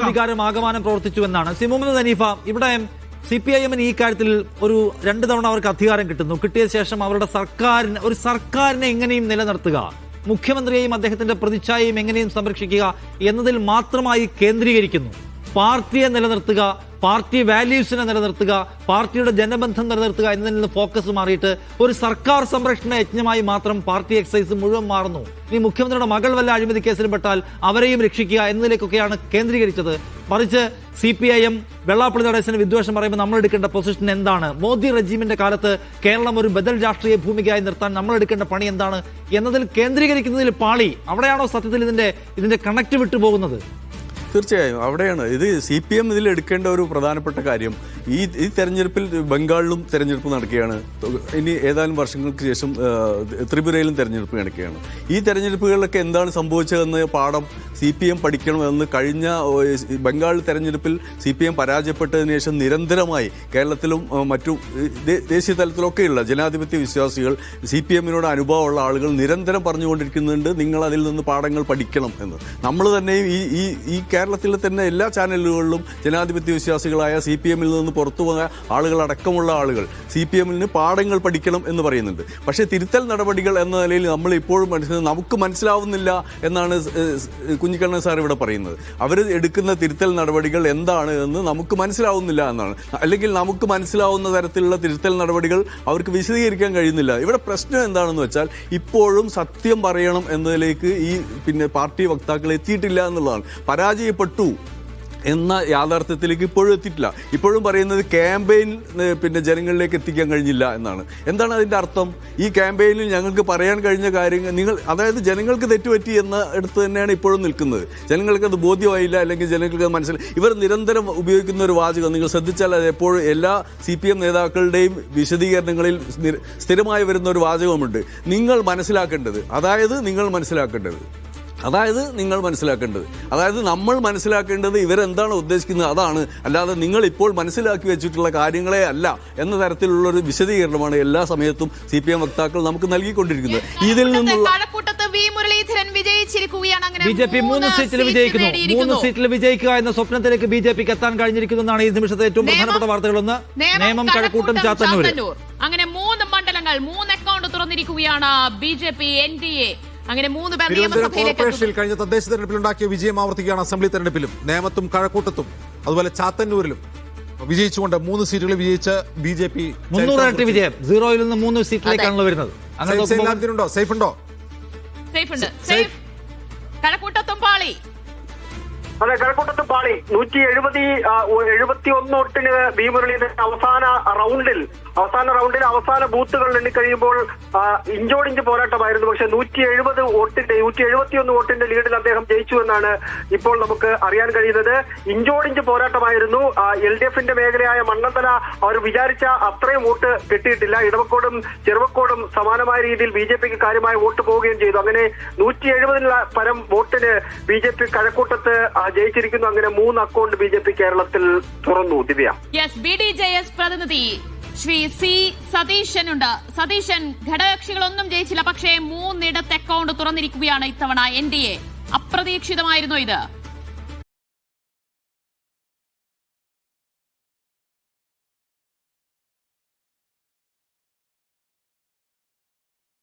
വികാരം ആകമാനം പ്രവർത്തിച്ചുവെന്നാണ്. മുഹമ്മദ് ഹനീഫ, ഇവിടെ CPIM-ന് ഈ കാര്യത്തിൽ ഒരു 2 തവണ അവർക്ക് അധികാരം കിട്ടുന്നു. കിട്ടിയ ശേഷം അവരുടെ സർക്കാരിനെ എങ്ങനെയും നിലനിർത്തുക, മുഖ്യമന്ത്രിയെയും അദ്ദേഹത്തിന്റെ പ്രതിച്ഛായയും എങ്ങനെയും സംരക്ഷിക്കുക എന്നതിൽ മാത്രമായി കേന്ദ്രീകരിക്കുന്നു. പാർട്ടിയെ നിലനിർത്തുക, പാർട്ടി വാല്യൂസിനെ നിലനിർത്തുക, പാർട്ടിയുടെ ജനബന്ധം നിലനിർത്തുക എന്നതിൽ നിന്ന് ഫോക്കസ് മാറിയിട്ട് ഒരു സർക്കാർ സംരക്ഷണ യജ്ഞമായി മാത്രം പാർട്ടി എക്സൈസ് മുഴുവൻ മാറുന്നു. ഇനി മുഖ്യമന്ത്രിയുടെ മകൾ വല്ല അഴിമതി കേസിലും പെട്ടാൽ അവരെയും രക്ഷിക്കുക എന്നതിലേക്കൊക്കെയാണ് കേന്ദ്രീകരിച്ചത്. മറിച്ച് CPIM വെള്ളാപ്പള്ളി നടേശന് വിദ്വേഷം പറയുമ്പോൾ നമ്മൾ എടുക്കേണ്ട പൊസിഷൻ എന്താണ്? മോദി റെജീമിന്റെ കാലത്ത് കേരളം ഒരു ബദൽ രാഷ്ട്രീയ ഭൂമികയായി നിർത്താൻ നമ്മൾ എടുക്കേണ്ട പണി എന്താണ് എന്നതിൽ കേന്ദ്രീകരിക്കുന്നതിൽ പാളി. അവിടെയാണോ സത്യത്തിൽ ഇതിന്റെ കണക്ട് വിട്ടുപോകുന്നത്? തീർച്ചയായും അവിടെയാണ്. ഇത് CPM ഇതിൽ എടുക്കേണ്ട ഒരു പ്രധാനപ്പെട്ട കാര്യം, ഈ തെരഞ്ഞെടുപ്പിൽ ബംഗാളിലും തെരഞ്ഞെടുപ്പ് നടക്കുകയാണ്. ഇനി ഏതാനും വർഷങ്ങൾക്ക് ശേഷം ത്രിപുരയിലും തെരഞ്ഞെടുപ്പ് നടക്കുകയാണ്. ഈ തെരഞ്ഞെടുപ്പുകളിലൊക്കെ എന്താണ് സംഭവിച്ചതെന്ന് പാഠം CPM പഠിക്കണമെന്ന് കഴിഞ്ഞ ബംഗാൾ തെരഞ്ഞെടുപ്പിൽ CPM പരാജയപ്പെട്ടതിന് ശേഷം നിരന്തരമായി കേരളത്തിലും മറ്റു ദേശീയ തലത്തിലൊക്കെയുള്ള ജനാധിപത്യ വിശ്വാസികൾ, CPM-നോട് അനുഭവമുള്ള ആളുകൾ നിരന്തരം പറഞ്ഞുകൊണ്ടിരിക്കുന്നുണ്ട്, നിങ്ങൾ അതിൽ നിന്ന് പാഠങ്ങൾ പഠിക്കണം എന്ന്. നമ്മൾ തന്നെയും ഈ കേരളത്തിലെ തന്നെ എല്ലാ ചാനലുകളിലും ജനാധിപത്യ വിശ്വാസികളായ CPM-ൽ നിന്ന് പുറത്തു പോയ ആളുകളടക്കമുള്ള ആളുകൾ CPM-ന് പാഠങ്ങൾ പഠിക്കണം എന്ന് പറയുന്നുണ്ട്. പക്ഷേ തിരുത്തൽ നടപടികൾ എന്ന നിലയിൽ നമ്മൾ ഇപ്പോഴും നമുക്ക് മനസ്സിലാവുന്നില്ല എന്നാണ് കുഞ്ഞിക്കണ്ണൻ സാർ ഇവിടെ പറയുന്നത്. അവർ എടുക്കുന്ന തിരുത്തൽ നടപടികൾ എന്താണ് എന്ന് നമുക്ക് മനസ്സിലാവുന്നില്ല എന്നാണ്. അല്ലെങ്കിൽ നമുക്ക് മനസ്സിലാവുന്ന തരത്തിലുള്ള തിരുത്തൽ നടപടികൾ അവർക്ക് വിശദീകരിക്കാൻ കഴിയുന്നില്ല. ഇവിടെ പ്രശ്നം എന്താണെന്ന് വെച്ചാൽ ഇപ്പോഴും സത്യം പറയണം എന്നതിലേക്ക് പാർട്ടി വക്താക്കൾ എത്തിയിട്ടില്ല എന്നുള്ളതാണ്. പരാജയപ്പെട്ടു എന്ന യാഥാർത്ഥ്യത്തിലേക്ക് ഇപ്പോഴും എത്തിയിട്ടില്ല. ഇപ്പോഴും പറയുന്നത് ക്യാമ്പയിൻ ജനങ്ങളിലേക്ക് എത്തിക്കാൻ കഴിഞ്ഞില്ല എന്നാണ്. എന്താണ് അതിൻ്റെ അർത്ഥം? ഈ ക്യാമ്പയിനിൽ ഞങ്ങൾക്ക് പറയാൻ കഴിഞ്ഞ കാര്യങ്ങൾ അതായത് ജനങ്ങൾക്ക് തെറ്റുപറ്റി എന്ന അടുത്ത് തന്നെയാണ് ഇപ്പോഴും നിൽക്കുന്നത്. ജനങ്ങൾക്ക് അത് ബോധ്യമായില്ല, അല്ലെങ്കിൽ ജനങ്ങൾക്ക് അത് മനസ്സിലായി. ഇവർ നിരന്തരം ഉപയോഗിക്കുന്ന ഒരു വാചകം നിങ്ങൾ ശ്രദ്ധിച്ചാൽ അത് എപ്പോഴും എല്ലാ CPM നേതാക്കളുടെയും വിശദീകരണങ്ങളിൽ സ്ഥിരമായി വരുന്ന ഒരു വാചകമുണ്ട്, നിങ്ങൾ മനസ്സിലാക്കേണ്ടത്. അതായത് നമ്മൾ മനസ്സിലാക്കേണ്ടത് ഇവരെന്താണ് ഉദ്ദേശിക്കുന്നത് അതാണ്, അല്ലാതെ നിങ്ങൾ ഇപ്പോൾ മനസ്സിലാക്കി വെച്ചിട്ടുള്ള കാര്യങ്ങളെ അല്ല എന്ന തരത്തിലുള്ള ഒരു വിശദീകരണമാണ് എല്ലാ സമയത്തും CPM വക്താക്കൾ നമുക്ക് നൽകിക്കൊണ്ടിരിക്കുന്നത്. ഇതിൽ നിന്നുള്ള BJP 3 സീറ്റിൽ വിജയിക്കുന്നു. 3 സീറ്റിൽ വിജയിക്കുക എന്ന സ്വപ്നത്തിലേക്ക് BJPക്ക് എത്താൻ കഴിഞ്ഞിരിക്കുന്നതാണ് ഈ നിമിഷത്തെ ഏറ്റവും പ്രധാനപ്പെട്ട വാർത്തകളൊന്ന്. നേമം, കഴക്കൂട്ടം, ചാത്തന്നൂർ, അങ്ങനെ 3 മണ്ഡലങ്ങൾ, 3 അക്കൗണ്ട് തുറന്നിരിക്കുകയാണ് BJP NDA. അങ്ങനെ 3 പേർ കോർപ്പറേഷനിൽ കഴിഞ്ഞ തദ്ദേശ തെരഞ്ഞെടുപ്പിൽ ഉണ്ടാക്കിയ വിജയം ആവർത്തിക്കുകയാണ്. അസംബ്ലി തെരഞ്ഞെടുപ്പിലും നേമത്തും കഴക്കൂട്ടത്തും അതുപോലെ ചാത്തന്നൂരിലും വിജയിച്ചുകൊണ്ട് 3 സീറ്റുകൾ വിജയിച്ച് BJP 300 ഇരട്ടി വിജയം. 0-ൽ നിന്ന് 3 സീറ്റിലേക്കാണല്ലോ വരുന്നത്. ഉണ്ടോ? സേഫ് ഉണ്ടോ? സേഫ് കഴക്കൂട്ടത്തും പാളി. അതെ, കഴക്കൂട്ടത്തും പാളി. 171 വോട്ടിന് വി മുരളീധരൻ അവസാന റൗണ്ടിൽ അവസാന ബൂത്തുകൾ എണ്ണിക്കഴിയുമ്പോൾ ഇഞ്ചോടിഞ്ച് പോരാട്ടമായിരുന്നു. പക്ഷെ 171 വോട്ടിന്റെ ലീഡിൽ അദ്ദേഹം ജയിച്ചു എന്നാണ് ഇപ്പോൾ നമുക്ക് അറിയാൻ കഴിയുന്നത്. ഇഞ്ചോടിഞ്ച് പോരാട്ടമായിരുന്നു. LDF-ന്റെ മേഖലയായ മണ്ണന്തല അവർ വിചാരിച്ച അത്രയും വോട്ട് കിട്ടിയിട്ടില്ല. ഇടവക്കോടും ചെറുവക്കോടും സമാനമായ രീതിയിൽ BJPക്ക് കാര്യമായ വോട്ട് പോവുകയും ചെയ്തു. അങ്ങനെ 170 പരം വോട്ടിന് BJP കഴക്കൂട്ടത്ത് ജയിച്ചിരിക്കുന്നു. അങ്ങനെ 3 അക്കൗണ്ട് BJP കേരളത്തിൽ തുറന്നു. ദിവ്യ, BDJS പ്രതിനിധി ശ്രീ C സതീശനുണ്ട്. സതീശൻ, ഘടകകക്ഷികളൊന്നും ജയിച്ചില്ല, പക്ഷേ 3 അക്കൗണ്ട് തുറന്നിരിക്കുകയാണ് ഇത്തവണ NDA. അപ്രതീക്ഷിതമായിരുന്നു ഇത്?